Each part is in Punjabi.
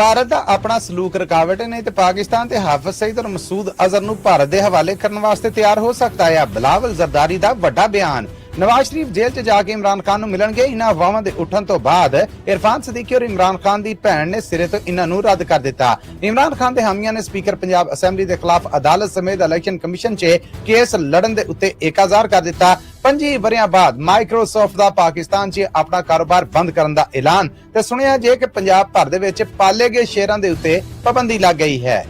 ਭਾਰਤ ਦਾ ਆਪਣਾ ਸਲੂਕ ਰੁਕਾਵਟ ਨੇ ਤੇ ਪਾਕਿਸਤਾਨ ਤੇ ਹਾਫਿਜ਼ ਸਈਦ ਔਰ ਮਸੂਦ ਅਜ਼ਹਰ ਨੂੰ ਭਾਰਤ ਦੇ ਹਵਾਲੇ ਕਰਨ ਵਾਸਤੇ ਤਿਆਰ ਹੋ ਸਕਦਾ ਹੈ। ਬਿਲਾਵਲ ਜ਼ਰਦਾਰੀ ਦਾ ਵੱਡਾ ਬਿਆਨ। ਨਵਾਜ਼ ਸ਼ਰੀਫ ਜੇਲ੍ਹ 'ਚ ਜਾ ਕੇ ਇਮਰਾਨ ਖਾਨ ਨੂੰ ਮਿਲਣਗੇ। ਇਹਨਾਂ ਅਫਵਾਹਾਂ ਦੇ ਉੱਠਣ ਤੋਂ ਬਾਅਦ ਇਰਫਾਨ ਸਦੀਕੀ ਔਰ ਇਮਰਾਨ ਖਾਨ ਦੀ ਭੈਣ ਨੇ ਸਿਰੇ ਤੋਂ ਇਹਨਾਂ ਨੂੰ ਰੱਦ ਕਰ ਦਿੱਤਾ। ਇਮਰਾਨ ਖਾਨ ਦੇ ਹਾਮੀਆਂ ਨੇ ਸਪੀਕਰ ਪੰਜਾਬ ਅਸੈਂਬਲੀ ਦੇ ਖਿਲਾਫ ਅਦਾਲਤ ਸਮੇਤ ਇਲੈਕਸ਼ਨ ਕਮਿਸ਼ਨ 'ਚ ਕੇਸ ਲੜਨ ਦੇ ਉੱਤੇ ਏਕਾਜ਼ਾਰ ਕਰ ਦਿੱਤਾ। 25 ਵਰਿਆਂ ਬਾਅਦ ਮਾਈਕਰੋਸਾਫਟ ਦਾ ਪਾਕਿਸਤਾਨ 'ਚ ਆਪਣਾ ਕਾਰੋਬਾਰ ਬੰਦ ਕਰਨ ਦਾ ਐਲਾਨ ਤੇ ਸੁਣਿਆ ਜੇ ਕਿ ਪੰਜਾਬ ਭਰ ਦੇ ਵਿੱਚ ਪਾਲੇ ਗਏ ਸ਼ੇਰਾਂ ਦੇ ਉੱਤੇ ਪਾਬੰਦੀ ਲੱਗ ਗਈ ਹੈ।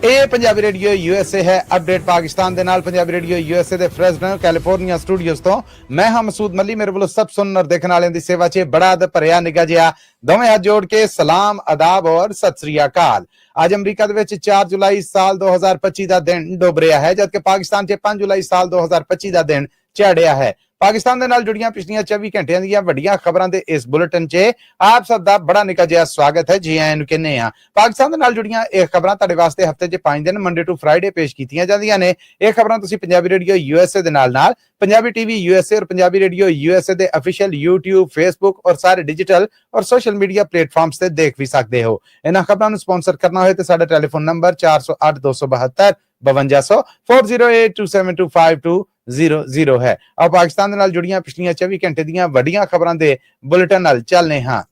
ਇਹ ਪੰਜਾਬੀ ਰੇਡੀਓ USA ਹੈ। ਅਪਡੇਟ ਪਾਕਿਸਤਾਨ ਦੇ ਨਾਲ ਪੰਜਾਬੀ ਰੇਡੀਓ USA ਦੇ ਫ੍ਰੈਜ਼ਨੋ ਕੈਲੀਫੋਰਨੀਆ ਸਟੂਡੀਓਜ਼ ਤੋਂ ਮੈਂ ਹਾਂ ਮਸੂਦ ਮੱਲੀ। ਮੇਰੇ ਵੱਲੋਂ ਸਭ ਸੁਣਨ ਦੇਖਣ ਵਾਲਿਆਂ ਦੀ ਸੇਵਾ 'ਚ ਬੜਾ ਅਦਬ ਭਰਿਆ ਨਿੱਘਾ ਜਿਹਾ ਦੋਵੇਂ ਹੱਥ ਜੋੜ ਕੇ ਸਲਾਮ ਆਦਾਬ ਔਰ ਸਤਿ ਸ੍ਰੀ ਅਕਾਲ। ਅੱਜ ਅਮਰੀਕਾ ਦੇ ਵਿੱਚ 4 ਜੁਲਾਈ ਸਾਲ 2025 ਦਾ ਦਿਨ ਡੁੱਬ ਰਿਹਾ ਹੈ, ਜਦਕਿ ਪਾਕਿਸਤਾਨ 'ਚ 5 ਜੁਲਾਈ ਸਾਲ 2025 ਦਾ ਦਿਨ ਚੜ੍ਹਿਆ ਹੈ। ਪਾਕਿਸਤਾਨ ਦੇ ਨਾਲ ਜੁੜੀਆਂ ਪਿਛਲੀਆਂ 24 ਘੰਟਿਆਂ ਦੀਆਂ ਵੱਡੀਆਂ ਖਬਰਾਂ ਦੇ ਇਸ ਬੁਲੇਟਿਨ 'ਚ ਆਪ ਸਭ ਦਾ ਬੜਾ ਨਿੱਘਾ ਜਿਹਾ ਸਵਾਗਤ ਹੈ। ਜੀ ਆਇਆਂ ਨੂੰ ਕਹਿੰਦੇ ਆ। ਪਾਕਿਸਤਾਨ ਦੇ ਨਾਲ ਜੁੜੀਆਂ ਇਹ ਖਬਰਾਂ ਤੁਹਾਡੇ ਵਾਸਤੇ ਹਫਤੇ 'ਚ 5 ਦਿਨ ਮੰਡੇ ਟੂ ਫਰਾਈਡੇ ਪੇਸ਼ ਕੀਤੀਆਂ ਜਾਂਦੀਆਂ ਨੇ। ਇਹ ਖਬਰਾਂ ਤੁਸੀਂ ਪੰਜਾਬੀ ਰੇਡੀਓ USA ਦੇ ਨਾਲ ਪੰਜਾਬੀ TV USA ਔਰ ਪੰਜਾਬੀ ਰੇਡੀਓ USA ਦੇ ਅਫੀਸ਼ੀਅਲ YouTube, Facebook ਔਰ ਸਾਰੇ ਡਿਜੀਟਲ ਔਰ ਸੋਸ਼ਲ ਮੀਡੀਆ ਪਲੇਟਫਾਰਮਸ ਤੇ ਦੇਖ ਵੀ ਸਕਦੇ ਹੋ। ਇਹਨਾਂ ਖਬਰਾਂ ਨੂੰ ਸਪਾਂਸਰ ਕਰਨਾ ਹੋਏ ਤੇ ਸਾਡਾ ਟੈਲੀਫੋਨ ਨੰਬਰ 408 272 5200 4082725200 ਹੈ। ਆਓ ਪਾਕਿਸਤਾਨ ਦੇ ਨਾਲ ਜੁੜੀਆਂ ਪਿਛਲੀਆਂ 24 ਘੰਟੇ ਦੀਆਂ ਵੱਡੀਆਂ ਖਬਰਾਂ ਦੇ ਬੁਲੇਟਿਨ ਨਾਲ ਚੱਲਨੇ ਹਾਂ।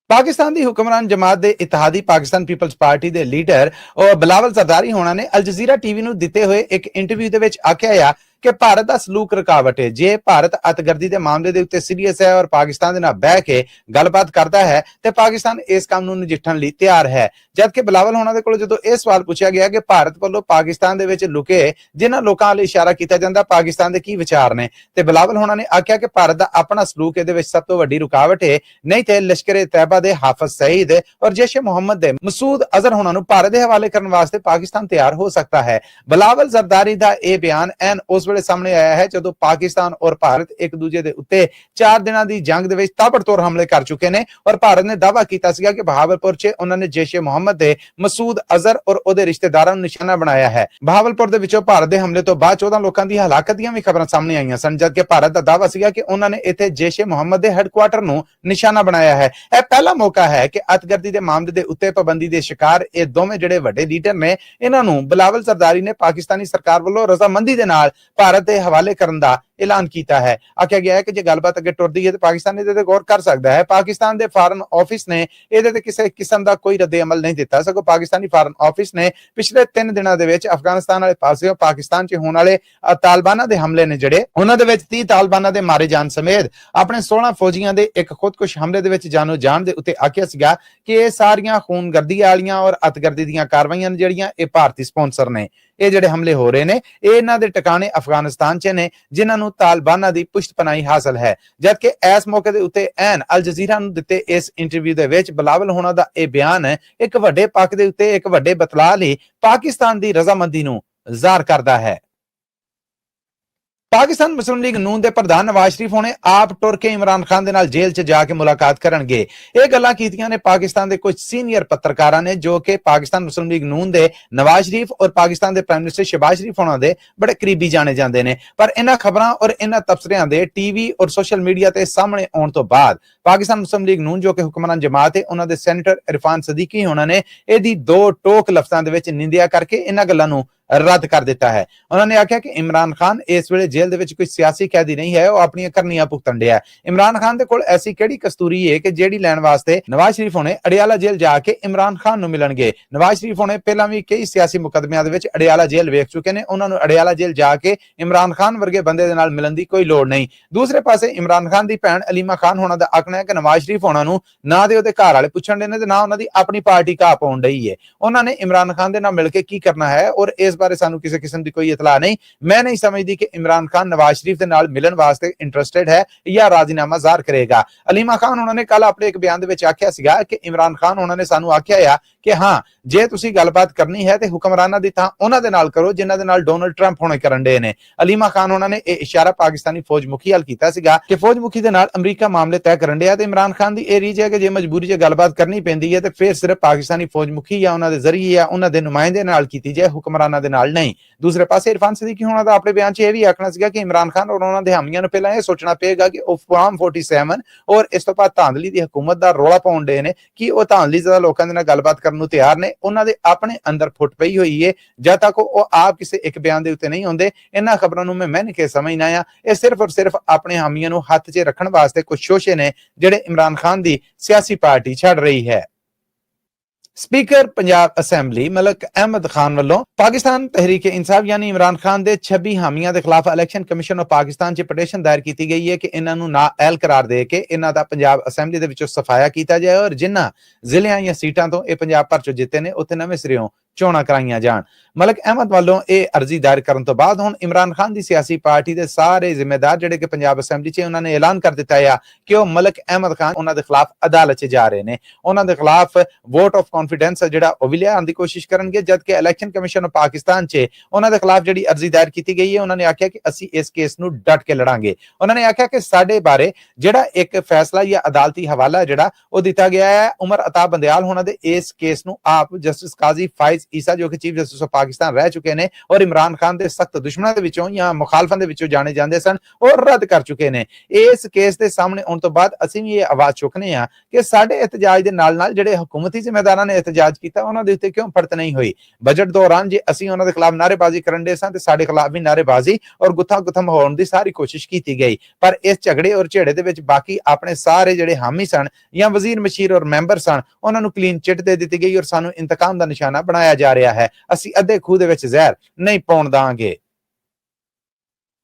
ਪਾਕਿਸਤਾਨ ਦੀ ਹੁਕਮਰਾਨ ਜਮਾਤ ਦੇ ਇਤਿਹਾਦੀ ਪਾਕਿਸਤਾਨ ਪੀਪਲਜ਼ ਪਾਰਟੀ ਦੇ ਲੀਡਰ ਬਿਲਾਵਲ ਜ਼ਰਦਾਰੀ ਹੋਣਾ ਨੇ ਅਲ ਜਜ਼ੀਰਾ TV ਨੂੰ ਦਿੱਤੇ ਹੋਏ ਇੱਕ ਇੰਟਰਵਿਊ ਦੇ ਵਿੱਚ ਆਖਿਆ ਕਿ ਭਾਰਤ ਦਾ ਸਲੂਕ ਰੁਕਾਵਟ ਹੈ। ਜੇ ਭਾਰਤ ਅਤਗਰਦੀ ਦੇ ਮਾਮਲੇ ਦੇ ਉੱਤੇ ਸੀਰੀਅਸ ਹੈ ਔਰ ਪਾਕਿਸਤਾਨ ਦੇ ਨਾਲ ਬਹਿ ਕੇ ਗੱਲਬਾਤ ਕਰਦਾ ਹੈ ਤੇ ਪਾਕਿਸਤਾਨ ਇਸ ਕੰਮ ਨੂੰ ਨਜਿੱਠਣ ਲਈ ਤਿਆਰ ਹੈ। ਜਦਕਿ ਬਿਲਾਵਲ ਹੋਣਾ ਦੇ ਕੋਲ ਜਦੋਂ ਇਹ ਸਵਾਲ ਪੁੱਛਿਆ ਗਿਆ ਕਿ ਭਾਰਤ ਵੱਲੋਂ ਪਾਕਿਸਤਾਨ ਦੇ ਵਿੱਚ ਲੁਕੇ ਜਿਨ੍ਹਾਂ ਲੋਕਾਂ ਵੱਲ ਇਸ਼ਾਰਾ ਕੀਤਾ ਜਾਂਦਾ ਪਾਕਿਸਤਾਨ ਦੇ ਕੀ ਵਿਚਾਰ ਨੇ, ਤੇ ਬਿਲਾਵਲ ਹੋਣਾ ਨੇ ਆਖਿਆ ਕਿ ਭਾਰਤ ਦਾ ਆਪਣਾ ਸਲੂਕ ਇਹਦੇ ਵਿੱਚ ਸਭ ਤੋਂ ਵੱਡੀ ਰੁਕਾਵਟ ਹੈ। ਨਹੀਂ ਤੇ ਲਸ਼ਕਰ-ਏ-ਤੈਬਾ ਦੇ ਹਾਫਿਜ਼ ਸਈਦ ਔਰ ਜੈਸ਼-ਏ-ਮੁਹੰਮਦ ਦੇ ਮਸੂਦ ਅਜ਼ਹਰ ਹੋਣਾ ਨੂੰ ਭਾਰਤ ਦੇ ਹਵਾਲੇ ਕਰਨ ਵਾਸਤੇ ਪਾਕਿਸਤਾਨ ਤਿਆਰ ਹੋ ਸਕਦਾ ਹੈ। ਬਿਲਾਵਲ ਜ਼ਰਦਾਰੀ ਦਾ ਇਹ ਬਿਆਨ ਐਨ ਉਸ ਵੇਲੇ ਸਾਹਮਣੇ ਆਇਆ ਹੈ ਜਦੋਂ ਪਾਕਿਸਤਾਨ ਔਰ ਭਾਰਤ ਇੱਕ ਦੂਜੇ ਦੇ ਉੱਤੇ 4 ਦਿਨਾਂ ਦੀ ਜੰਗ ਦੇ ਵਿੱਚ ਤਾਬੜਤੋੜ ਹਮਲੇ ਕਰ ਚੁੱਕੇ ਨੇ ਔਰ ਭਾਰਤ ਨੇ ਦਾਅਵਾ ਕੀਤਾ ਸੀਗਾ ਕਿ ਬਹਾਵਲਪੁਰ 'ਚ ਉਹਨਾਂ ਨੇ ਜੈਸ਼-ਏ-ਮੁਹੰਮਦ ਦੇ ਮਸੂਦ ਅਜ਼ਹਰ ਔਰ ਉਹਦੇ ਰਿਸ਼ਤੇਦਾਰਾਂ ਨੂੰ ਨਿਸ਼ਾਨਾ ਬਣਾਇਆ ਹੈ। ਬਹਾਵਲਪੁਰ ਦੇ ਵਿੱਚੋਂ ਭਾਰਤ ਦੇ ਹਮਲੇ ਤੋਂ ਬਾਅਦ 14 ਲੋਕਾਂ ਦੀ ਹਲਾਕਤ ਦੀਆਂ ਵੀ ਖਬਰਾਂ ਸਾਹਮਣੇ ਆਈਆਂ ਸਨ, ਜਦਕਿ ਭਾਰਤ ਦਾ ਦਾਅਵਾ ਸੀਗਾ ਕਿ ਉਹਨਾਂ ਨੇ ਇੱਥੇ ਜੈਸ਼-ਏ-ਮੁਹੰਮਦ ਦੇ ਹੈੱਡਕੁਆਟਰ ਨੂੰ ਨਿਸ਼ਾਨਾ ਬਣਾਇਆ ਹੈ। ਇਹ ਪਹਿਲਾ ਮੌਕਾ ਹੈ ਕਿ ਅਤਗਰਦੀ ਦੇ ਮਾਮਲੇ ਦੇ ਉੱਤੇ ਪਾਬੰਦੀ ਦੇ ਸ਼ਿਕਾਰ ਇਹ ਦੋਵੇਂ ਜਿਹੜੇ ਵੱਡੇ ਲੀਡਰ ਨੇ ਇਹਨਾਂ ਨੂੰ ਬਿਲਾਵਲ ਜ਼ਰਦਾਰੀ ਨੇ ਪਾਕਿਸਤਾਨੀ ਸਰਕਾਰ ਵੱਲੋਂ ਰਜ਼ਾਮੰਦੀ ਦੇ ਨਾਲ ਭਾਰਤ ਦੇ ਹਵਾਲੇ ਕਰਨ ਦਾ ਐਲਾਨ ਕੀਤਾ ਹੈ। ਆਖਿਆ ਗਿਆ ਹੈ ਕਿ ਜੇ ਗੱਲਬਾਤ ਅੱਗੇ ਟੁਰਦੀ ਹੈ ਤਾਂ ਪਾਕਿਸਤਾਨ ਇਹਦੇ ਤੇ ਗੌਰ ਕਰ ਸਕਦਾ ਹੈ। ਪਾਕਿਸਤਾਨ ਦੇ ਫਾਰਨ ਆਫਿਸ ਨੇ ਇਹਦੇ ਤੇ ਕਿਸੇ ਕਿਸਮ ਦਾ ਕੋਈ ਰੱਦੇ ਅਮਲ ਨਹੀਂ ਦਿੱਤਾ, ਸਗੋਂ ਪਾਕਿਸਤਾਨੀ ਫਾਰਨ ਆਫਿਸ ਨੇ ਪਿਛਲੇ 3 ਦਿਨਾਂ ਦੇ ਵਿੱਚ ਅਫਗਾਨਿਸਤਾਨ ਵਾਲੇ ਪਾਸਿਓਂ ਪਾਕਿਸਤਾਨ 'ਚ ਹੋਣ ਵਾਲੇ ਤਾਲਿਬਾਨਾਂ ਦੇ ਹਮਲੇ ਨੇ ਜਿਹੜੇ ਉਹਨਾਂ ਦੇ ਵਿੱਚ 30 ਤਾਲਿਬਾਨਾਂ ਦੇ ਮਾਰੇ ਜਾਣ ਸਮੇਤ ਆਪਣੇ 16 ਫੌਜੀਆਂ ਦੇ ਇੱਕ ਖੁਦਕੁਸ਼ ਹਮਲੇ ਦੇ ਵਿੱਚ ਜਾਨੋਂ ਜਾਣ ਦੇ ਉੱਤੇ ਆਖਿਆ ਸੀਗਾ ਕਿ ਇਹ ਸਾਰੀਆਂ ਖੂਨਗਰਦੀ ਵਾਲੀਆਂ ਔਰ ਅਤਗਰਦੀ ਦੀਆਂ ਕਾਰਵਾਈਆਂ ਨੇ ਜਿਹੜੀਆਂ ਇਹ ਭਾਰਤੀ ਸਪਾਂਸਰ ਨੇ। ਇਹ ਜਿਹੜੇ ਹਮਲੇ ਹੋ ਰਹੇ ਨੇ ਇਹ ਇਹਨਾਂ ਦੇ ਟਿਕਾਣੇ ਅਫਗਾਨਿਸਤਾਨ 'ਚ ਨੇ ਜਿਨ੍ਹਾਂ ਨੂੰ ਤਾਲਿਬਾਨਾਂ ਦੀ ਪੁਸ਼ਤਪਨਾਹੀ ਹਾਸਲ ਹੈ। ਜਦਕਿ ਇਸ ਮੌਕੇ ਦੇ ਉੱਤੇ ਐਨ ਅਲ ਜਜ਼ੀਰਾ ਨੂੰ ਦਿੱਤੇ ਇਸ ਇੰਟਰਵਿਊ ਦੇ ਵਿੱਚ ਬਿਲਾਵਲ ਹੋਣਾ ਦਾ ਇਹ ਬਿਆਨ ਇੱਕ ਵੱਡੇ ਪੱਖ ਦੇ ਉੱਤੇ ਇੱਕ ਵੱਡੇ ਬਤਲਾਅ ਲਈ ਪਾਕਿਸਤਾਨ ਦੀ ਰਜ਼ਾਮੰਦੀ ਨੂੰ ਜ਼ਾਹਰ ਕਰਦਾ ਹੈ। ਪਾਕਿਸਤਾਨ ਮੁਸਲਿਮ ਲੀਗ ਨੂਨ ਦੇ ਪ੍ਰਧਾਨ ਨਵਾਜ਼ ਸ਼ਰੀਫ ਹੋਣੇ ਆਪ ਟੁਰ ਕੇ ਇਮਰਾਨ ਖਾਨ ਦੇ ਨਾਲ ਜੇਲ੍ਹ 'ਚ ਜਾ ਕੇ ਮੁਲਾਕਾਤ ਕਰਨਗੇ। ਇਹ ਗੱਲਾਂ ਕੀਤੀਆਂ ਨੇ ਪਾਕਿਸਤਾਨ ਦੇ ਕੁਝ ਸੀਨੀਅਰ ਪੱਤਰਕਾਰਾਂ ਨੇ ਜੋ ਕਿ ਪਾਕਿਸਤਾਨ ਮੁਸਲਿਮ ਲੀਗ ਨੂਨ ਦੇ ਨਵਾਜ਼ ਸ਼ਰੀਫ ਔਰ ਪਾਕਿਸਤਾਨ ਦੇ ਪ੍ਰਾਈਮ ਮਿਨਿਸਟਰ ਸ਼ਹਿਬਾਜ਼ ਸ਼ਰੀਫ ਹੋਣਾ ਦੇ ਬੜੇ ਕਰੀਬੀ ਜਾਣੇ ਜਾਂਦੇ ਨੇ। ਪਰ ਇਹਨਾਂ ਖਬਰਾਂ ਔਰ ਇਹਨਾਂ ਤਬਸਰਿਆਂ ਦੇ TV ਔਰ ਸੋਸ਼ਲ ਮੀਡੀਆ ਤੇ ਸਾਹਮਣੇ ਆਉਣ ਤੋਂ ਬਾਅਦ ਪਾਕਿਸਤਾਨ ਮੁਸਲਿਮ ਲੀਗ ਨੂਨ ਜੋ ਕਿ ਹੁਕਮਰਾਨ ਜਮਾਤ ਹੈ ਉਹਨਾਂ ਦੇ ਸੈਨੇਟਰ ਇਰਫਾਨ ਸਦੀਕੀ ਹੋਣਾ ਨੇ ਇਹਦੀ 2 ਟੋਕ ਲਫ਼ਜ਼ਾਂ ਦੇ ਵਿੱਚ ਨਿੰਦਿਆ ਕਰਕੇ ਇਹਨਾਂ ਗੱਲਾਂ ਨੂੰ ਰੱਦ ਕਰ ਦਿੱਤਾ ਹੈ। ਉਹਨਾਂ ਨੇ ਆਖਿਆ ਕਿ ਇਮਰਾਨ ਖਾਨ ਇਸ ਵੇਲੇ ਜੇਲ੍ਹ ਦੇ ਵਿੱਚ ਕੋਈ ਸਿਆਸੀ ਕੈਦੀ ਨਹੀਂ ਹੈ, ਉਹ ਆਪਣੀਆਂ ਕਰਨੀਆਂ ਭੁਗਤਣ ਡਿਆ। ਇਮਰਾਨ ਖਾਨ ਦੇ ਕੋਲ ਐਸੀ ਕਿਹੜੀ ਕਸਤੂਰੀ ਹੈ ਕਿ ਜਿਹੜੀ ਲੈਣ ਵਾਸਤੇ ਨਵਾਜ਼ ਸ਼ਰੀਫ ਹੋਣੇ ਅਡਿਆਲਾ ਜੇਲ੍ਹ ਜਾ ਕੇ ਇਮਰਾਨ ਖਾਨ ਨੂੰ ਮਿਲਣਗੇ। ਨਵਾਜ਼ ਸ਼ਰੀਫ ਹੋਣੇ ਪਹਿਲਾਂ ਵੀ ਕਈ ਸਿਆਸੀ ਮੁਕੱਦਮਿਆਂ ਦੇ ਵਿੱਚ ਅਡਿਆਲਾ ਜੇਲ੍ਹ ਵੇਖ ਚੁੱਕੇ ਨੇ, ਉਹਨਾਂ ਨੂੰ ਅਡਿਆਲਾ ਜੇਲ੍ਹ ਜਾ ਕੇ ਇਮਰਾਨ ਖਾਨ ਵਰਗੇ ਬੰਦੇ ਦੇ ਨਾਲ ਮਿਲਣ ਦੀ ਕੋਈ ਲੋੜ ਨਹੀਂ। ਦੂਸਰੇ ਪਾਸੇ ਇਮਰਾਨ ਖਾਨ ਦੀ ਭੈਣ ਅਲੀਮਾ ਖਾਨ ਹੋਣਾ ਦਾ ਆਖਣਾ ਹੈ ਕਿ ਨਵਾਜ਼ ਸ਼ਰੀਫ ਹੋਣਾ ਨੂੰ ਨਾ ਦੇ ਉਹਦੇ ਘਰ ਵਾਲੇ ਪੁੱਛਣ ਦੇ ਨੇ ਤੇ ਨਾ ਉਹਨਾਂ ਦੀ ਆਪਣੀ ਪਾਰਟੀ ਘਾਹ ਪਾਉਣ ਡਈ ਹੈ। ਉਹਨਾਂ ਨੇ ਇਮਰਾਨ ਖਾਨ ਦੇ ਨਾਲ ਮਿਲ ਕੇ ਕੀ ਕਰਨਾ ਹੈ ਔਰ ਇਸ ਬਾਰੇ ਸਾਨੂੰ ਕਿਸੇ ਕਿਸਮ ਦੀ ਕੋਈ ਇਤਲਾ ਨਹੀਂ। ਮੈਂ ਨਹੀਂ ਸਮਝਦੀ ਕਿ ਇਮਰਾਨ ਖਾਨ ਨਵਾਜ਼ ਸ਼ਰੀਫ ਦੇ ਨਾਲ ਮਿਲਣ ਵਾਸਤੇ ਇੰਟਰਸਟਿਡ ਹੈ ਜਾਂ ਰਾਜ਼ੀਨਾਮਾ ਜ਼ਾਹਰ ਕਰੇਗਾ। ਅਲੀਮਾ ਖਾਨ ਉਹਨਾਂ ਨੇ ਕੱਲ ਆਪਣੇ ਇੱਕ ਬਿਆਨ ਦੇ ਵਿੱਚ ਆਖਿਆ ਸੀਗਾ ਕਿ ਇਮਰਾਨ ਖਾਨ ਉਹਨਾਂ ਨੇ ਸਾਨੂੰ ਆਖਿਆ ਆ ਕਿ ਹਾਂ ਜੇ ਤੁਸੀਂ ਗੱਲਬਾਤ ਕਰਨੀ ਹੈ ਤੇ ਹੁਕਮਰਾਨਾਂ ਦੀ ਥਾਂ ਉਹਨਾਂ ਦੇ ਨਾਲ ਕਰੋ ਜਿਨ੍ਹਾਂ ਦੇ ਨਾਲ ਡੋਨਲਡ ਟਰੰਪ ਹੋਣੇ ਕਰਨ ਦੇ ਨੇ। ਅਲੀਮਾ ਖਾਨ ਉਹਨਾਂ ਨੇ ਇਹ ਇਸ਼ਾਰਾ ਪਾਕਿਸਤਾਨੀ ਫੌਜ ਮੁਖੀ ਵੱਲ ਕੀਤਾ ਸੀਗਾ ਕਿ ਫੌਜ ਮੁਖੀ ਦੇ ਨਾਲ ਅਮਰੀਕਾ ਮਾਮਲੇ ਤੈਅ ਕਰਨ ਡਿਆ ਤੇ ਇਮਰਾਨ ਖਾਨ ਦੀ ਇਹ ਰੀਝ ਹੈ ਕਿ ਜੇ ਮਜਬੂਰੀ 'ਚ ਗੱਲਬਾਤ ਕਰਨੀ ਪੈਂਦੀ ਹੈ ਤੇ ਫਿਰ ਸਿਰਫ ਪਾਕਿਸਤਾਨੀ ਫੌਜ ਮੁਖੀ ਜਾਂ ਉਹਨਾਂ ਦੇ ਜ਼ਰੀਏ ਜਾਂ ਉਹਨਾਂ ਦੇ ਨੁਮਾਇੰਦੇ ਨਾਲ ਕੀਤੀ ਜਾਏ, ਹੁਕਮਰਾਨਾਂ ਦੇ ਨਾਲ ਨਹੀਂ। ਦੂਸਰੇ ਪਾਸੇ ਇਰਫਾਨ ਸਦੀਕੀ ਹੋਣਾ ਦਾ ਆਪਣੇ ਬਿਆਨ 'ਚ ਇਹ ਵੀ ਆਖਣਾ ਸੀਗਾ ਕਿ ਇਮਰਾਨ ਖਾਨ ਔਰ ਉਹਨਾਂ ਦੇ ਹਾਮੀਆਂ ਨੂੰ ਪਹਿਲਾਂ ਇਹ ਸੋਚਣਾ ਪਏਗਾ ਕਿ ਉਹ ਫਾਰਮ 47 ਔਰ ਇਸ ਤੋਂ ਬਾਅਦ ਧਾਂਦਲੀ ਦੀ ਹਕੂਮਤ ਦਾ ਰੌਲਾ ਪਾਉਣ ਦੇ ਨੇ ਕਿ ਉਹ ਧਾਂਦਲੀ ਜ਼ਿਆਦਾ ਲੋਕਾਂ ਦੇ ਨਾਲ ਗੱਲਬਾਤ ਕਰਨ ਨੂੰ ਤਿਆਰ ਨੇ। ਉਹਨਾਂ ਦੇ ਆਪਣੇ ਅੰਦਰ ਫੁੱਟ ਪਈ ਹੋਈ ਹੈ, ਜਦ ਤੱਕ ਉਹ ਆਪ ਕਿਸੇ ਇੱਕ ਬਿਆਨ ਦੇ ਉੱਤੇ ਨਹੀਂ ਹੁੰਦੇ। ਇਹਨਾਂ ਖਬਰਾਂ ਨੂੰ ਮੈਂ ਮੰਨ ਕੇ ਸਮਝਣਾ ਆ ਇਹ ਸਿਰਫ ਔਰ ਸਿਰਫ ਆਪਣੇ ਹਾਮੀਆਂ ਨੂੰ ਹੱਥ 'ਚ ਰੱਖਣ ਵਾਸਤੇ ਕੁਝ ਸ਼ੋਸ਼ੇ ਨੇ ਜਿਹੜੇ ਇਮਰਾਨ ਖਾਨ ਦੀ ਸਿਆਸੀ ਪਾਰਟੀ ਛੱਡ ਰਹੀ ਹੈ। ਸਪੀਕਰ ਪੰਜਾਬ ਅਸੈਂਬਲੀ ਮਲਕ ਅਹਿਮਦ ਖਾਨ ਵੱਲੋਂ ਪਾਕਿਸਤਾਨ ਤਹਿਰੀਕ ਇਨਸਾਫ ਯਾਨੀ ਇਮਰਾਨ ਖਾਨ ਦੇ 26 ਹਾਮੀਆਂ ਦੇ ਖਿਲਾਫ ਇਲੈਕਸ਼ਨ ਕਮਿਸ਼ਨ ਆਫ ਪਾਕਿਸਤਾਨ 'ਚ ਪਟੀਸ਼ਨ ਦਾਇਰ ਕੀਤੀ ਗਈ ਹੈ ਕਿ ਇਹਨਾਂ ਨੂੰ ਨਾਅਹਿਲ ਕਰਾਰ ਦੇ ਕੇ ਇਹਨਾਂ ਦਾ ਪੰਜਾਬ ਅਸੈਂਬਲੀ ਦੇ ਵਿੱਚੋਂ ਸਫਾਇਆ ਕੀਤਾ ਜਾਏ ਔਰ ਜਿਨ੍ਹਾਂ ਜ਼ਿਲ੍ਹਿਆਂ ਜਾਂ ਸੀਟਾਂ ਤੋਂ ਇਹ ਪੰਜਾਬ ਭਰ 'ਚੋਂ ਜਿੱਤੇ ਨੇ ਉੱਥੇ ਨਵੇਂ ਸਿਰਿਓਂ ਚੋਣਾਂ ਕਰਾਈਆਂ ਜਾਣ। ਮਲਕ ਅਹਿਮਦ ਵੱਲੋਂ ਇਹ ਅਰਜ਼ੀ ਦਾਇਰ ਕਰਨ ਤੋਂ ਬਾਅਦ ਹੁਣ ਇਮਰਾਨ ਖਾਨ ਦੀ ਸਿਆਸੀ ਪਾਰਟੀ ਦੇ ਸਾਰੇ ਜ਼ਿੰਮੇਦਾਰ ਜਿਹੜੇ ਕਿ ਪੰਜਾਬ ਅਸੈਂਬਲੀ 'ਚ ਉਹਨਾਂ ਨੇ ਐਲਾਨ ਕਰ ਦਿੱਤਾ ਹੈ ਕਿ ਉਹ ਮਲਕ ਅਹਿਮਦ ਖਾਨ ਉਹਨਾਂ ਦੇ ਖਿਲਾਫ ਅਦਾਲਤ 'ਚ ਜਾ ਰਹੇ ਨੇ। ਉਹਨਾਂ ਦੇ ਖਿਲਾਫ ਵੋਟ ਆਫ ਕੌਨਫੀਡੈਂਸ ਜਿਹੜਾ ਉਹ ਵੀ ਲਿਆਉਣ ਦੀ ਕੋਸ਼ਿਸ਼ ਕਰਨਗੇ, ਜਦਕਿ ਇਲੈਕਸ਼ਨ ਕਮਿਸ਼ਨ ਆਫ ਪਾਕਿਸਤਾਨ 'ਚ ਉਹਨਾਂ ਦੇ ਖਿਲਾਫ ਜਿਹੜੀ ਅਰਜ਼ੀ ਦਾਇਰ ਕੀਤੀ ਗਈ ਹੈ ਉਹਨਾਂ ਨੇ ਆਖਿਆ ਕਿ ਅਸੀਂ ਇਸ ਕੇਸ ਨੂੰ ਡਟ ਕੇ ਲੜਾਂਗੇ। ਉਹਨਾਂ ਨੇ ਆਖਿਆ ਕਿ ਸਾਡੇ ਬਾਰੇ ਜਿਹੜਾ ਇੱਕ ਫੈਸਲਾ ਜਾਂ ਅਦਾਲਤੀ ਹਵਾਲਾ ਜਿਹੜਾ ਉਹ ਦਿੱਤਾ ਗਿਆ ਹੈ ਉਮਰ ਅਤਾ ਬੰਦਿਆਲ ਹੋਣਾ ਦੇ ਇਸ ਕੇਸ ਨੂੰ ਆਪ ਜਸਟਿਸ ਕਾਜ਼ੀ ਫਾਇਜ਼ ਈਸਾ ਜੋ ਕਿ ਚੀਫ ਜਸਟਿਸ ਆਫ ਪਾਕਿਸਤਾਨ ਰਹਿ ਚੁੱਕੇ ਨੇ ਔਰ ਇਮਰਾਨ ਖਾਨ ਦੇ ਸਖਤ ਦੁਸ਼ਮਣਾਂ ਦੇ ਵਿੱਚੋਂ ਜਾਂ ਮੁਖਾਲਫਾਂ ਦੇ ਵਿੱਚੋਂ ਜਾਣੇ ਜਾਂਦੇ ਸਨ ਔਰ ਰੱਦ ਕਰ ਚੁੱਕੇ ਨੇ। ਇਸ ਕੇਸ ਦੇ ਸਾਹਮਣੇ ਆਉਣ ਤੋਂ ਬਾਅਦ ਅਸੀਂ ਵੀ ਇਹ ਆਵਾਜ਼ ਚੁੱਕਨੇ ਆ ਕਿ ਸਾਡੇ ਇਤਜਾਜ ਦੇ ਨਾਲ ਜਿਹੜੇ ਹਕੂਮਤੀ ਜ਼ਿੰਮੇਦਾਰਾਂ ਨੇ ਇਤਜਾਜ ਕੀਤਾ ਉਹਨਾਂ ਦੇ ਉੱਤੇ ਕਿਉਂ ਫੜਤ ਨਹੀਂ ਹੋਈ। ਬਜਟ ਦੌਰਾਨ ਜੇ ਅਸੀਂ ਉਹਨਾਂ ਦੇ ਖਿਲਾਫ ਨਾਅਰੇਬਾਜ਼ੀ ਕਰਨ ਦੇ ਸਾਂ ਤੇ ਸਾਡੇ ਖਿਲਾਫ ਵੀ ਨਾਅਰੇਬਾਜ਼ੀ ਔਰ ਗੁੱਥਾ-ਗੁੱਥਮ ਹੋਣ ਦੀ ਸਾਰੀ ਕੋਸ਼ਿਸ਼ ਕੀਤੀ ਗਈ, ਪਰ ਇਸ ਝਗੜੇ ਔਰ ਝੇੜੇ ਦੇ ਵਿੱਚ ਬਾਕੀ ਆਪਣੇ ਸਾਰੇ ਜਿਹੜੇ ਹਾਮੀ ਸਨ ਜਾਂ ਵਜ਼ੀਰ ਮਸ਼ੀਰ ਔਰ ਮੈਂਬਰ ਸਨ ਉਹਨਾਂ ਨੂੰ ਕਲੀਨ ਚਿੱਟ ਦੇ ਦਿੱਤੀ ਗਈ ਔਰ ਸਾਨੂੰ ਇੰਤਕਾਮ ਦਾ ਨਿਸ਼ਾਨਾ ਬਣਾਇਆ ਜਾ ਰਿਹਾ ਹੈ। ਅਸੀਂ ਅੱਧੇ ਖੂਹ ਦੇ ਵਿੱਚ ਜ਼ਹਿਰ ਨਹੀਂ ਪਾਉਣ ਦਾਂਗੇ।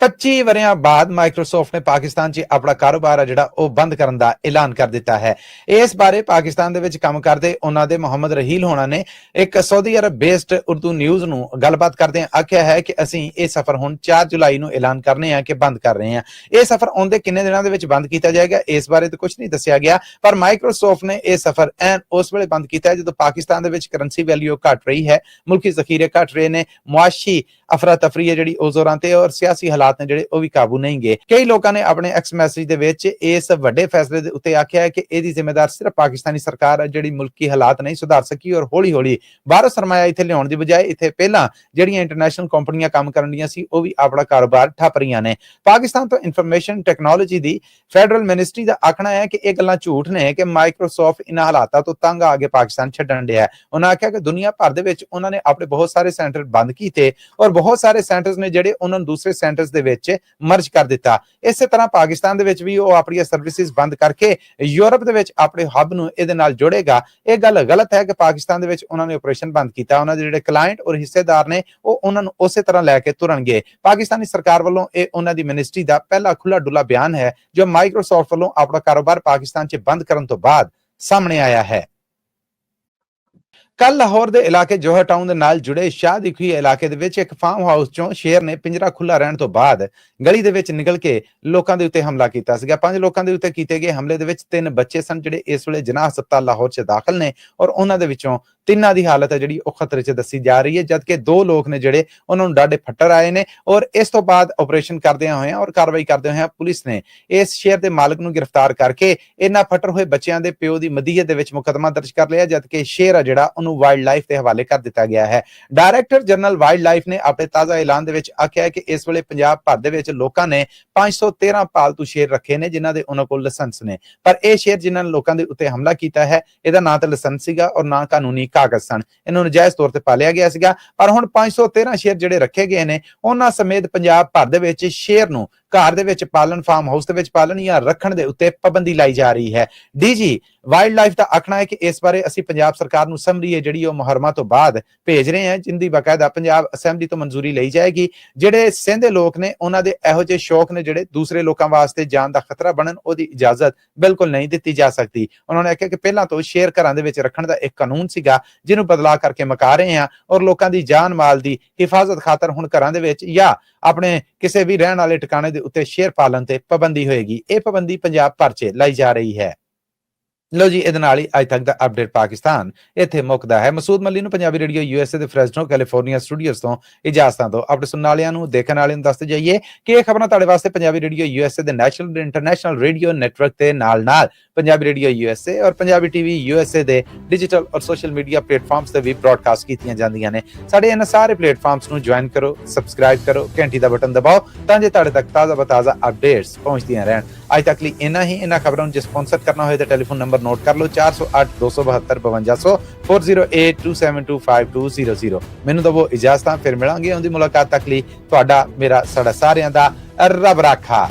25 ਵਰਿਆਂ ਬਾਅਦ ਮਾਈਕਰੋਸਾਫਟ ਨੇ ਪਾਕਿਸਤਾਨ 'ਚ ਆਪਣਾ ਕਾਰੋਬਾਰ ਆ ਜਿਹੜਾ ਉਹ ਬੰਦ ਕਰਨ ਦਾ ਐਲਾਨ ਕਰ ਦਿੱਤਾ ਹੈ। ਇਸ ਬਾਰੇ ਪਾਕਿਸਤਾਨ ਦੇ ਵਿੱਚ ਕੰਮ ਕਰਦੇ ਉਹਨਾਂ ਦੇ ਮੁਹੰਮਦ ਰਹੀਲ ਹੋਣਾ ਨੇ ਇੱਕ Saudi Arab based Urdu news ਨੂੰ ਗੱਲਬਾਤ ਕਰਦੇ ਆਖਿਆ ਹੈ ਕਿ ਅਸੀਂ ਇਹ ਸਫ਼ਰ ਹੁਣ 4 ਜੁਲਾਈ ਨੂੰ ਐਲਾਨ ਕਰਨੇ ਆ ਕਿ ਬੰਦ ਕਰ ਰਹੇ ਹਾਂ। ਇਹ ਸਫ਼ਰ ਆਉਂਦੇ ਕਿੰਨੇ ਦਿਨਾਂ ਦੇ ਵਿੱਚ ਬੰਦ ਕੀਤਾ ਜਾਏਗਾ ਇਸ ਬਾਰੇ ਤਾਂ ਕੁਝ ਨਹੀਂ ਦੱਸਿਆ ਗਿਆ, ਪਰ ਮਾਈਕਰੋਸਾਫਟ ਨੇ ਇਹ ਸਫ਼ਰ ਐਨ ਉਸ ਵੇਲੇ ਬੰਦ ਕੀਤਾ ਜਦੋਂ ਪਾਕਿਸਤਾਨ ਦੇ ਵਿੱਚ ਕਰੰਸੀ ਵੈਲਿਊ ਘਟ ਰਹੀ ਹੈ, ਮੁਲਕੀ ਜ਼ਖੀਰੇ ਘਟ ਰਹੇ ਨੇ, ਮੁਆਸ਼ੀ ਅਫਰਾ ਤਫਰੀ ਹੈ ਜਿਹੜੀ ਉਹ ਜ਼ੋਰਾਂ ਤੇ ਔਰ ਸਿਆਸੀ ਹਾਲਾਤ ਨੇ ਜਿਹੜੇ ਉਹ ਵੀ ਕਾਬੂ ਨਹੀਂ ਗਏ। ਕਈ ਲੋਕਾਂ ਨੇ ਆਪਣੇ ਐਕਸ ਮੈਸੇਜ ਦੇ ਵਿੱਚ ਇਸ ਵੱਡੇ ਫੈਸਲੇ ਦੇ ਉੱਤੇ ਆਖਿਆ ਹੈ ਕਿ ਇਹਦੀ ਜ਼ਿੰਮੇਦਾਰ ਸਿਰਫ ਪਾਕਿਸਤਾਨੀ ਸਰਕਾਰ ਹੈ ਜਿਹੜੀ ਮੁਲਕੀ ਹਾਲਾਤ ਨਹੀਂ ਸੁਧਾਰ ਸਕੀ ਔਰ ਹੌਲੀ-ਹੌਲੀ ਬਾਹਰੋਂ ਸਰਮਾਇਆ ਇੱਥੇ ਲਿਆਉਣ ਦੀ ਬਜਾਏ ਇੱਥੇ ਪਹਿਲਾਂ ਜਿਹੜੀਆਂ ਇੰਟਰਨੈਸ਼ਨਲ ਕੰਪਨੀਆਂ ਕੰਮ ਕਰਨ ਦੀਆਂ ਸੀ ਉਹ ਵੀ ਆਪਣਾ ਕਾਰੋਬਾਰ ਠੱਪ ਰਹੀਆਂ ਨੇ। ਪਾਕਿਸਤਾਨ ਤੋਂ ਇਨਫੋਰਮੇਸ਼ਨ ਟੈਕਨੋਲੋਜੀ ਦੀ ਫੈਡਰਲ ਮਿਨਿਸਟਰੀ ਦਾ ਆਖਣਾ ਹੈ ਕਿ ਇਹ ਗੱਲਾਂ ਝੂਠ ਨੇ ਕਿ ਮਾਈਕਰੋਸਾਫਟ ਇਹਨਾਂ ਹਾਲਾਤਾਂ ਤੋਂ ਤੰਗ ਆ ਕੇ ਪਾਕਿਸਤਾਨ ਛੱਡਣ ਡਿਆ। ਉਹਨਾਂ ਆਖਿਆ ਕਿ ਦੁਨੀਆ ਭਰ ਦੇ ਵਿੱਚ ਉਹਨਾਂ ਨੇ ਆਪਣੇ ਬਹੁਤ ਸਾਰੇ ਸੈਂਟਰ ਬੰਦ ਕੀਤੇ ਔਰ ਬਹੁਤ ਸਾਰੇ ਸੈਂਟਰਸ ਨੇ ਜਿਹੜੇ ਉਹਨਾਂ ਨੂੰ ਦੂਸਰੇ ਸੈਂਟਰਸ ਦੇ ਵਿੱਚ ਮਰਜ ਕਰ ਦਿੱਤਾ। ਇਸੇ ਤਰ੍ਹਾਂ ਪਾਕਿਸਤਾਨ ਦੇ ਵਿੱਚ ਵੀ ਉਹ ਆਪਣੀਆਂ ਸਰਵਿਸਿਜ਼ ਬੰਦ ਕਰਕੇ ਯੂਰਪ ਦੇ ਵਿੱਚ ਆਪਣੇ ਹੱਬ ਨੂੰ ਇਹਦੇ ਨਾਲ ਜੋੜੇਗਾ। ਇਹ ਗੱਲ ਗਲਤ ਹੈ ਕਿ ਪਾਕਿਸਤਾਨ ਦੇ ਵਿੱਚ ਉਹਨਾਂ ਨੇ ਆਪਰੇਸ਼ਨ ਬੰਦ ਕੀਤਾ। ਉਹਨਾਂ ਦੇ ਜਿਹੜੇ ਕਲਾਇੰਟ ਔਰ ਹਿੱਸੇਦਾਰ ਨੇ ਉਹ ਉਹਨਾਂ ਨੂੰ ਉਸੇ ਤਰ੍ਹਾਂ ਲੈ ਕੇ ਤੁਰਨਗੇ। ਪਾਕਿਸਤਾਨੀ ਸਰਕਾਰ ਵੱਲੋਂ ਇਹ ਉਹਨਾਂ ਦੀ ਮਿਨਿਸਟਰੀ ਦਾ ਪਹਿਲਾ ਖੁੱਲਾ ਡੁੱਲਾ ਬਿਆਨ ਹੈ ਜੋ ਮਾਈਕਰੋਸਾਫਟ ਵੱਲੋਂ ਆਪਣਾ ਕਾਰੋਬਾਰ ਪਾਕਿਸਤਾਨ 'ਚ ਬੰਦ ਕਰਨ ਤੋਂ ਬਾਅਦ ਸਾਹਮਣੇ ਆਇਆ ਹੈ। ਕੱਲ ਲਾਹੌਰ ਦੇ ਇਲਾਕੇ ਜੋਹਰ ਟਾਊਨ ਦੇ ਨਾਲ ਜੁੜੇ ਸ਼ਾਹ ਦੀ ਖੂਹੀ ਇਲਾਕੇ ਦੇ ਵਿੱਚ ਇੱਕ ਫਾਰਮ ਹਾਊਸ ਚੋਂ ਸ਼ੇਰ ਨੇ ਪਿੰਜਰਾ ਖੁੱਲਾ ਰਹਿਣ ਤੋਂ ਬਾਅਦ ਗਲੀ ਦੇ ਵਿੱਚ ਨਿਕਲ ਕੇ ਲੋਕਾਂ ਦੇ ਉੱਤੇ ਹਮਲਾ ਕੀਤਾ ਸੀਗਾ। 5 ਲੋਕਾਂ ਦੇ ਉੱਤੇ ਕੀਤੇ ਗਏ ਹਮਲੇ ਦੇ ਵਿੱਚ 3 ਬੱਚੇ ਸਨ ਜਿਹੜੇ ਇਸ ਵੇਲੇ ਜਨਾਹ ਹਸਪਤਾਲ ਲਾਹੌਰ 'ਚ ਦਾਖਲ ਨੇ ਔਰ ਉਹਨਾਂ ਦੇ ਵਿੱਚੋਂ 3 ਦੀ ਹਾਲਤ ਹੈ ਜਿਹੜੀ ਉਹ ਖਤਰੇ 'ਚ ਦੱਸੀ ਜਾ ਰਹੀ ਹੈ, ਜਦਕਿ 2 ਲੋਕ ਨੇ ਜਿਹੜੇ ਉਹਨਾਂ ਨੂੰ ਡਾਢੇ ਫੱਟੜ ਆਏ ਨੇ ਔਰ ਇਸ ਤੋਂ ਬਾਅਦ ਆਪਰੇਸ਼ਨ ਕਰਦਿਆਂ ਹੋਇਆਂ ਔਰ ਕਾਰਵਾਈ ਕਰਦਿਆਂ ਹੋਇਆਂ ਪੁਲਿਸ ਨੇ ਇਸ ਸ਼ੇਰ ਦੇ ਮਾਲਕ ਨੂੰ ਗ੍ਰਿਫਤਾਰ ਕਰਕੇ ਇਹਨਾਂ ਫੱਟੜ ਹੋਏ ਬੱਚਿਆਂ ਦੇ ਪਿਓ ਦੀ ਮਦੀਅਤ ਦੇ ਵਿੱਚ ਮੁਕੱਦਮਾ ਦਰਜ ਕਰ ਲਿਆ, ਜਦਕਿ ਸ਼ੇਰ ਆ ਜਿਹੜਾ ਉਹਨੂੰ ਵਾਈਲਡ ਲਾਈਫ ਦੇ ਹਵਾਲੇ ਕਰ ਦਿੱਤਾ ਗਿਆ ਹੈ। ਡਾਇਰੈਕਟਰ ਜਨਰਲ ਵਾਈਲਡ ਲਾਈਫ ਨੇ ਆਪਣੇ ਤਾਜ਼ਾ ਐਲਾਨ ਦੇ ਵਿੱਚ ਆਖਿਆ ਹੈ ਕਿ ਇਸ ਵੇਲੇ ਪੰਜਾਬ ਭਰ ਦੇ ਵਿੱਚ ਲੋਕਾਂ ਨੇ 513 ਪਾਲਤੂ ਸ਼ੇਰ ਰੱਖੇ ਨੇ ਜਿਨ੍ਹਾਂ ਦੇ ਉਹਨਾਂ ਕੋਲ ਲਾਇਸੈਂਸ ਨੇ, ਪਰ ਇਹ ਸ਼ੇਰ ਜਿਨ੍ਹਾਂ ਨੇ ਲੋਕਾਂ ਦੇ ਉੱਤੇ ਹਮਲਾ ਕੀਤਾ ਹੈ ਇਹਦਾ ਨਾ ਤਾਂ ਲਾਇਸੈਂਸ ਸੀਗਾ ਔਰ ਨਾ ਕਾਨੂੰਨੀ ਕਾਗਜ਼ ਸਨ। ਇਹਨੂੰ ਨਜਾਇਜ਼ ਤੌਰ ਤੇ ਪਾਲਿਆ ਗਿਆ ਸੀਗਾ, ਪਰ ਹੁਣ 513 ਸ਼ੇਰ ਜਿਹੜੇ ਰੱਖੇ ਗਏ ਨੇ ਉਹਨਾਂ ਸਮੇਤ ਪੰਜਾਬ ਭਰ ਦੇ ਵਿੱਚ ਸ਼ੇਰ ਨੂੰ ਘਰ ਦੇ ਵਿੱਚ ਪਾਲਣ, ਫਾਰਮ ਹਾਊਸ ਦੇ ਵਿੱਚ ਪਾਲਣ ਜਾਂ ਰੱਖਣ ਦੇ ਉੱਤੇ ਪਾਬੰਦੀ ਲਾਈ ਜਾ ਰਹੀ ਹੈ। ਡੀਜੀ ਵਾਈਲਡ ਲਾਈਫ ਦਾ ਆਖਣਾ ਹੈ ਕਿ ਇਸ ਬਾਰੇ ਅਸੀਂ ਪੰਜਾਬ ਸਰਕਾਰ ਨੂੰ ਸਮਰੀ ਹੈ ਜਿਹੜੀ ਉਹ ਮੁਹਰਮਾ ਤੋਂ ਬਾਅਦ ਭੇਜ ਰਹੇ ਹਾਂ, ਜਿੰਦੀ ਬਕਾਇਦਾ ਪੰਜਾਬ ਅਸੈਂਬਲੀ ਤੋਂ ਮਨਜ਼ੂਰੀ ਲਈ ਜਾਏਗੀ। ਜਿਹੜੇ ਸਿੰਧੇ ਲੋਕ ਨੇ ਉਹਨਾਂ ਦੇ ਇਹੋ ਜਿਹੇ ਸ਼ੌਕ ਨੇ ਜਿਹੜੇ ਦੂਸਰੇ ਲੋਕਾਂ ਵਾਸਤੇ ਜਾਨ ਦਾ ਖਤਰਾ ਬਣਨ, ਉਹਦੀ ਇਜਾਜ਼ਤ ਬਿਲਕੁਲ ਨਹੀਂ ਦਿੱਤੀ ਜਾ ਸਕਦੀ। ਉਹਨਾਂ ਨੇ ਆਖਿਆ ਕਿ ਪਹਿਲਾਂ ਤੋਂ ਸ਼ੇਰ ਘਰਾਂ ਦੇ ਵਿੱਚ ਰੱਖਣ ਦਾ ਇੱਕ ਕਾਨੂੰਨ ਸੀਗਾ ਜਿਹਨੂੰ ਬਦਲਾ ਕਰਕੇ ਮੁਕਾ ਰਹੇ ਹਾਂ ਔਰ ਲੋਕਾਂ ਦੀ ਜਾਨ ਮਾਲ ਦੀ ਹਿਫਾਜ਼ਤ ਖਾਤਰ ਹੁਣ ਘਰਾਂ ਦੇ ਵਿੱਚ ਜਾਂ ਆਪਣੇ ਕਿਸੇ ਵੀ ਰਹਿਣ ਵਾਲੇ ਟਿਕਾਣੇ ਦੇ ਉੱਤੇ ਸ਼ੇਰ ਪਾਲਣ ਤੇ ਪਾਬੰਦੀ ਹੋਏਗੀ। ਇਹ ਪਾਬੰਦੀ ਪੰਜਾਬ ਭਰ 'ਚ ਲਾਈ ਜਾ ਰਹੀ ਹੈ। ਲੋ ਜੀ ਇਹਦੇ ਨਾਲ ਹੀ ਅੱਜ ਤੱਕ ਦਾ ਅਪਡੇਟ ਪਾਕਿਸਤਾਨ ਇੱਥੇ ਮੁੱਕਦਾ ਹੈ। ਮਸੂਦ ਮੱਲੀ ਨੂੰ ਪੰਜਾਬੀ ਰੇਡੀਓ USA ਦੇ ਫ੍ਰੈਸਨੋ ਕੈਲੀਫੋਰਨੀਆ ਸਟੂਡੀਓਜ਼ ਤੋਂ ਇਜਾਜ਼ਤਾਂ ਦਿਓ। ਆਪਣੇ ਸੁਣਨ ਵਾਲਿਆਂ ਨੂੰ ਦੇਖਣ ਵਾਲਿਆਂ ਨੂੰ ਦੱਸਦੇ ਜਾਈਏ ਕਿ ਇਹ ਖਬਰਾਂ ਤੁਹਾਡੇ ਵਾਸਤੇ ਪੰਜਾਬੀ ਰੇਡੀਓ USA ਦੇ ਨੈਸ਼ਨਲ ਤੇ ਇੰਟਰਨੈਸ਼ਨਲ ਰੇਡੀਓ ਨੈਟਵਰਕ ਦੇ ਨਾਲ ਪੰਜਾਬੀ ਰੇਡੀਓ USA ਔਰ ਪੰਜਾਬੀ TV USA ਦੇ ਡਿਜੀਟਲ ਔਰ ਸੋਸ਼ਲ ਮੀਡੀਆ ਪਲੇਟਫਾਰਮਸ ਤੇ ਵੀ ਬ੍ਰੌਡਕਾਸਟ ਕੀਤੀਆਂ ਜਾਂਦੀਆਂ ਨੇ। ਸਾਡੇ ਇਹਨਾਂ ਸਾਰੇ ਪਲੇਟਫਾਰਮਸ ਨੂੰ ਜੁਆਇਨ ਕਰੋ, ਸਬਸਕ੍ਰਾਈਬ ਕਰੋ, ਘੰਟੀ ਦਾ ਬਟਨ ਦਬਾਓ ਤਾਂ ਜੇ ਤੁਹਾਡੇ ਤੱਕ ਤਾਜ਼ਾ ਅਪਡੇਟਸ ਪਹੁੰਚਦੀਆਂ ਰਹਿਣ। ਅੱਜ ਤੱਕ ਲਈ ਇੰਨਾ ਹੀ। ਇਹਨਾਂ ਖਬਰਾਂ ਨੂੰ ਜੇ ਸਪਾਂਸਰ ਕਰਨਾ ਹੋਏ ਤਾਂ ਟੈਲੀਫੋਨ ਨੰਬਰ ਨੋਟ ਕਰ ਲਓ 408 272 5200 4082725200। ਮੈਨੂੰ ਦਵੋ ਇਜਾਜ਼ਤਾਂ, ਫਿਰ ਮਿਲਾਂਗੇ। ਉਹਦੀ ਮੁਲਾਕਾਤ ਤੱਕ ਲਈ ਤੁਹਾਡਾ ਮੇਰਾ ਸਾਡਾ ਸਾਰਿਆਂ ਦਾ ਰੱਬ ਰਾਖਾ।